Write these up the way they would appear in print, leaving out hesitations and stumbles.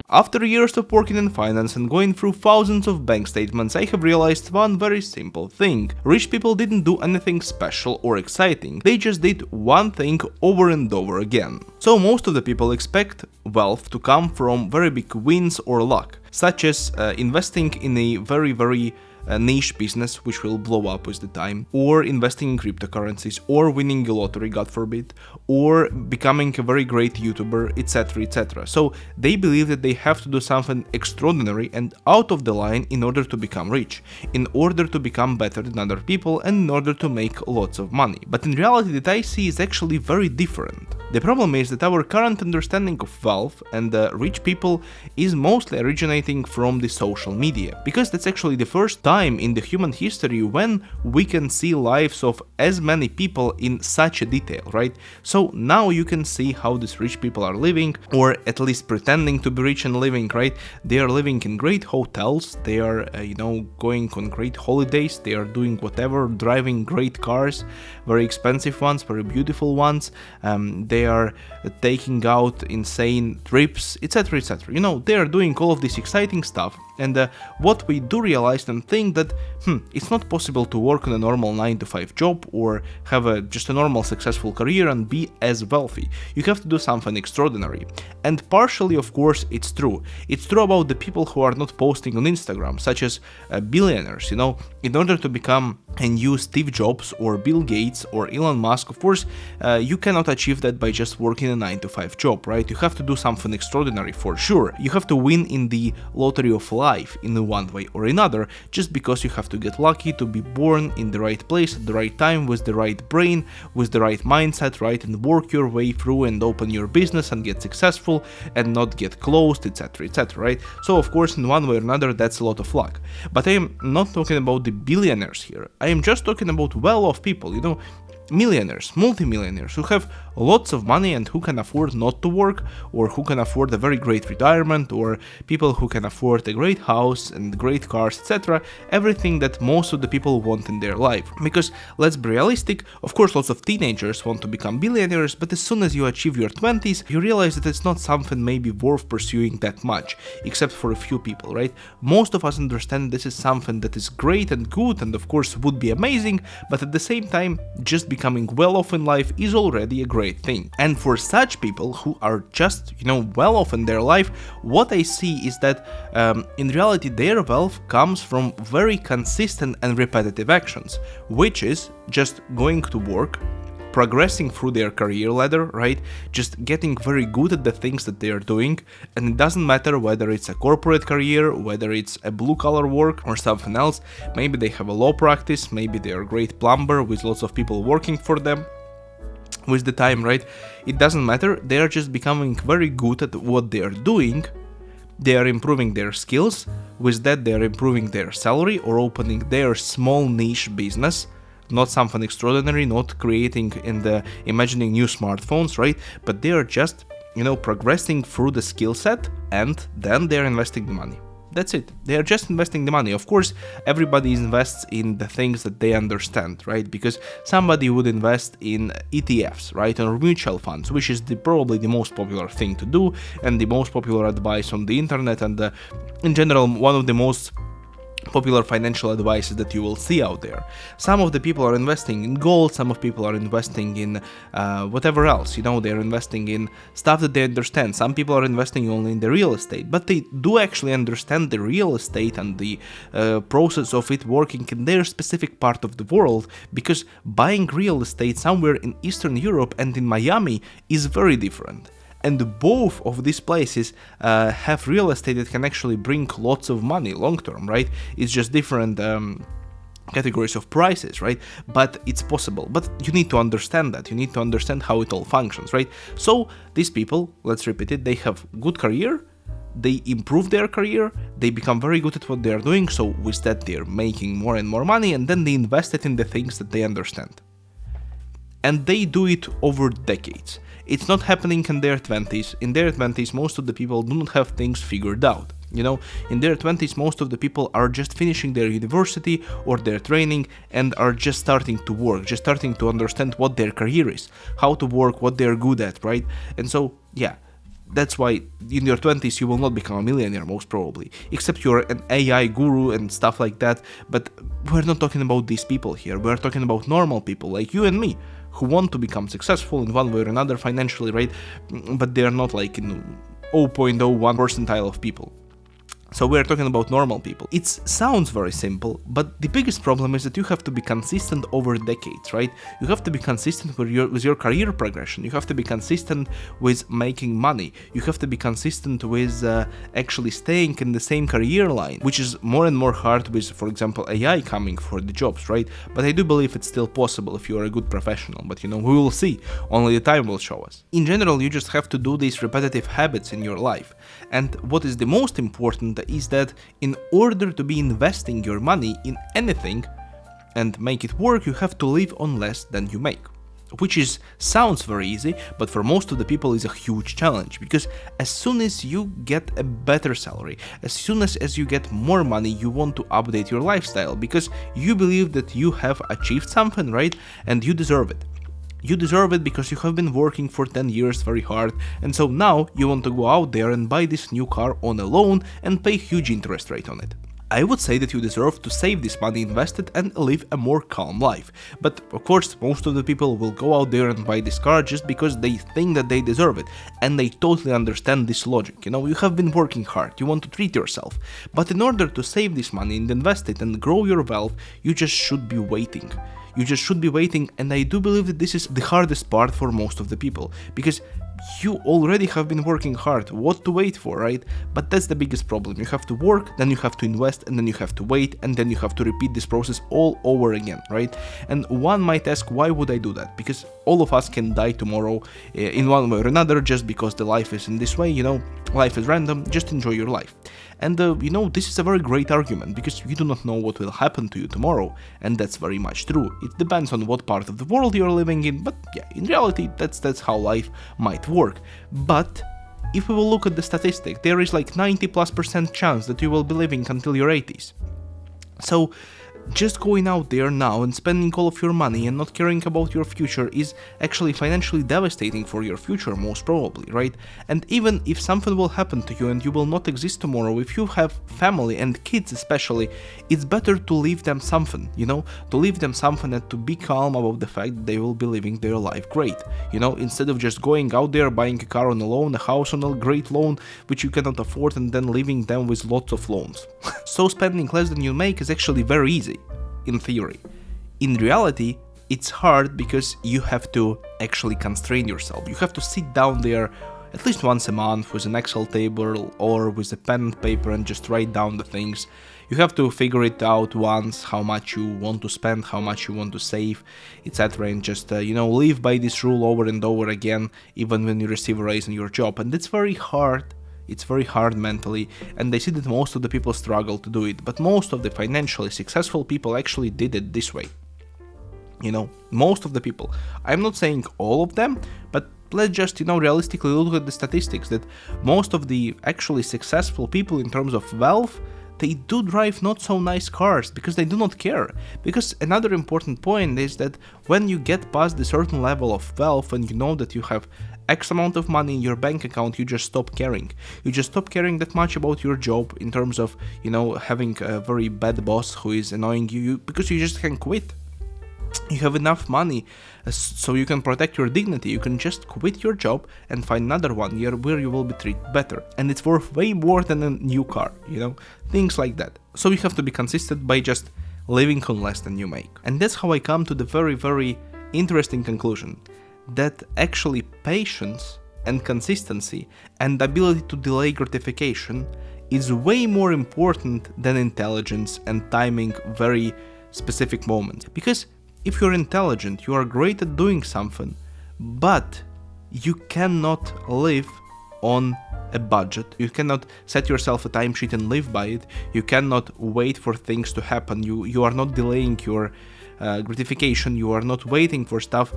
After years of working in finance and going through thousands of bank statements, I have realized one very simple thing. Rich people didn't do anything special or exciting, they just did one thing over and over again. So most of the people expect wealth to come from very big wins or luck, such as investing in a very niche business which will blow up with the time, or investing in cryptocurrencies, or winning a lottery, God forbid, or becoming a very great YouTuber, etc, etc. So they believe that they have to do something extraordinary and out of the line in order to become rich, in order to become better than other people, and in order to make lots of money. But in reality, that I see is actually very different. The problem is that our current understanding of wealth and rich people is mostly originating from the social media, because that's actually the first time in the human history when we can see lives of as many people in such a detail, right? So now you can see how these rich people are living, or at least pretending to be rich and living, right? They are living in great hotels, they are, going on great holidays, they are doing whatever, driving great cars, very expensive ones, very beautiful ones, they are taking out insane trips, etc, etc. They are doing all of this exciting stuff, and what we do realize and think that it's not possible to work on a normal 9-to-5 job or have just a normal successful career and be as wealthy. You have to do something extraordinary. And partially, of course, it's true. It's true about the people who are not posting on Instagram, such as billionaires. In order to become a new Steve Jobs or Bill Gates or Elon Musk, of course, you cannot achieve that by just working a 9-to-5 job, right? You have to do something extraordinary for sure. You have to win in the lottery of life in one way or another, just because you have to get lucky to be born in the right place at the right time, with the right brain, with the right mindset, right? And work your way through and open your business and get successful and not get closed, etc, etc, right? So of course, in one way or another, that's a lot of luck. But I am not talking about the billionaires here. I am just talking about well-off people, millionaires, multimillionaires who have lots of money and who can afford not to work, or who can afford a very great retirement, or people who can afford a great house and great cars, etc. Everything that most of the people want in their life. Because let's be realistic, of course lots of teenagers want to become billionaires, but as soon as you achieve your 20s, you realize that it's not something maybe worth pursuing that much, except for a few people, right? Most of us understand this is something that is great and good and of course would be amazing, but at the same time, just becoming well off in life is already a great thing. And for such people who are just, well off in their life, what I see is that in reality their wealth comes from very consistent and repetitive actions, which is just going to work, progressing through their career ladder, right? Just getting very good at the things that they are doing, and it doesn't matter whether it's a corporate career, whether it's a blue-collar work or something else. Maybe they have a law practice, maybe they are a great plumber with lots of people working for them with the time, right? It doesn't matter, they are just becoming very good at what they are doing. They are improving their skills, with that they are improving their salary or opening their small niche business. Not something extraordinary, not creating and imagining new smartphones, right? But they are just, progressing through the skill set, and then they are investing the money. That's it. They are just investing the money. Of course, everybody invests in the things that they understand, right? Because somebody would invest in ETFs, right? Or mutual funds, which is probably the most popular thing to do and the most popular advice on the internet, and in general, one of the most popular financial advices that you will see out there. Some of the people are investing in gold, some of people are investing in whatever else, they're investing in stuff that they understand. Some people are investing only in the real estate, but they do actually understand the real estate and the process of it working in their specific part of the world, because buying real estate somewhere in Eastern Europe and in Miami is very different. And both of these places have real estate that can actually bring lots of money long term, right? It's just different categories of prices, right? But it's possible. But you need to understand that. You need to understand how it all functions, right? So these people, let's repeat it, they have good career, they improve their career, they become very good at what they are doing, so with that they're making more and more money, and then they invest it in the things that they understand. And they do it over decades. It's not happening in their 20s. In their 20s, most of the people do not have things figured out. In their 20s, most of the people are just finishing their university or their training and are just starting to work, just starting to understand what their career is, how to work, what they're good at, right? And so, yeah, That's why in your 20s you will not become a millionaire, most probably, except you're an AI guru and stuff like that. But we're not talking about these people here. We're talking about normal people like you and me, who want to become successful in one way or another financially, right? But they're not like in 0.01 percentile of people. So we're talking about normal people. It sounds very simple, but the biggest problem is that you have to be consistent over decades, right? You have to be consistent with your career progression. You have to be consistent with making money. You have to be consistent with actually staying in the same career line, which is more and more hard with, for example, AI coming for the jobs, right? But I do believe it's still possible if you are a good professional. But we will see. Only the time will show us. In general, you just have to do these repetitive habits in your life. And what is the most important is that in order to be investing your money in anything and make it work, you have to live on less than you make. Which sounds very easy, but for most of the people is a huge challenge, because as soon as you get a better salary, as soon as you get more money, you want to update your lifestyle, because you believe that you have achieved something, right? And you deserve it. You deserve it because you have been working for 10 years very hard, and so now you want to go out there and buy this new car on a loan and pay huge interest rate on it. I would say that you deserve to save this money, invest it, and live a more calm life. But of course, most of the people will go out there and buy this car just because they think that they deserve it, and they totally understand this logic. You have been working hard, you want to treat yourself. But in order to save this money and invest it and grow your wealth, you just should be waiting. You just should be waiting, and I do believe that this is the hardest part for most of the people, because you already have been working hard. What to wait for, right? But that's the biggest problem. You have to work, then you have to invest, and then you have to wait, and then you have to repeat this process all over again, right? And one might ask, why would I do that? Because all of us can die tomorrow in one way or another, just because the life is in this way, life is random, just enjoy your life. And this is a very great argument, because you do not know what will happen to you tomorrow, and that's very much true. It depends on what part of the world you're living in, but yeah, in reality, that's how life might work. But if we will look at the statistic, there is like 90+% chance that you will be living until your 80s. So just going out there now and spending all of your money and not caring about your future is actually financially devastating for your future, most probably, right? And even if something will happen to you and you will not exist tomorrow, if you have family and kids especially, it's better to leave them something, to leave them something and to be calm about the fact that they will be living their life great, instead of just going out there, buying a car on a loan, a house on a great loan, which you cannot afford, and then leaving them with lots of loans. So spending less than you make is actually very easy. In theory. In reality, it's hard because you have to actually constrain yourself. You have to sit down there at least once a month with an Excel table or with a pen and paper and just write down the things. You have to figure it out once, how much you want to spend, how much you want to save, etc. And just, live by this rule over and over again, even when you receive a raise in your job. And it's very hard. It's very hard mentally, and I see that most of the people struggle to do it, but most of the financially successful people actually did it this way. Most of the people. I'm not saying all of them, but let's just, realistically look at the statistics that most of the actually successful people in terms of wealth, they do drive not so nice cars because they do not care. Because another important point is that when you get past a certain level of wealth and you know that you have X amount of money in your bank account, you just stop caring. You just stop caring that much about your job in terms of, having a very bad boss who is annoying you, because you just can quit. You have enough money so you can protect your dignity. You can just quit your job and find another one where you will be treated better. And it's worth way more than a new car, things like that. So you have to be consistent by just living on less than you make. And that's how I come to the very, very interesting conclusion that actually patience and consistency and ability to delay gratification is way more important than intelligence and timing very specific moments. Because if you're intelligent, you are great at doing something, but you cannot live on a budget. You cannot set yourself a timesheet and live by it. You cannot wait for things to happen. You are not delaying your gratification. You are not waiting for stuff.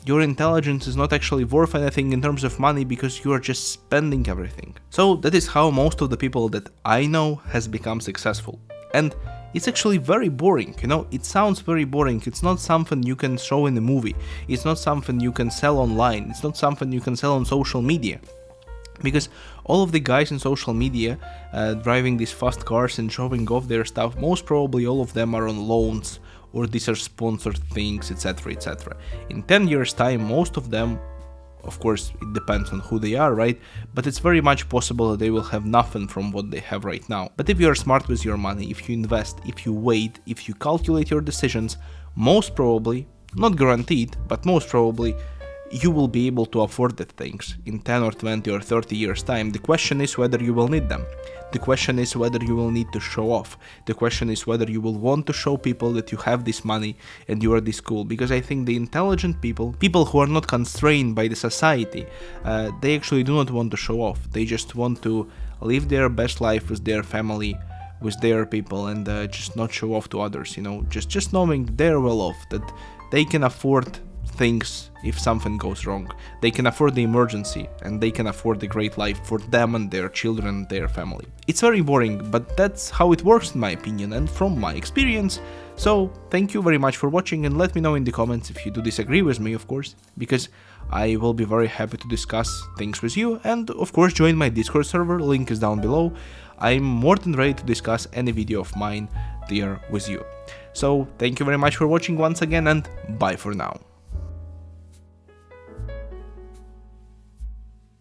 Your intelligence is not actually worth anything in terms of money because you are just spending everything. So that is how most of the people that I know has become successful. And it's actually very boring, it sounds very boring. It's not something you can show in a movie. It's not something you can sell online. It's not something you can sell on social media. Because all of the guys in social media driving these fast cars and showing off their stuff, most probably all of them are on loans, or these are sponsored things, etc, etc. In 10 years time, most of them, of course it depends on who they are, right, but it's very much possible that they will have nothing from what they have right now. But if you are smart with your money, if you invest, if you wait, if you calculate your decisions, most probably, not guaranteed, but most probably, you will be able to afford the things in 10 or 20 or 30 years time. The question is whether you will need them. The question is whether you will need to show off. The question is whether you will want to show people that you have this money and you are this cool. Because I think the intelligent people who are not constrained by the society, they actually do not want to show off. They just want to live their best life with their family, with their people, and just not show off to others, you know, just knowing they're well off, that they can afford things if something goes wrong. They can afford the emergency, and they can afford the great life for them and their children and their family. It's very boring, but that's how it works in my opinion and from my experience. So thank you very much for watching, and let me know in the comments if you do disagree with me, of course, because I will be very happy to discuss things with you. And of course join my Discord server, link is down below. I'm more than ready to discuss any video of mine there with you. So thank you very much for watching once again, and bye for now.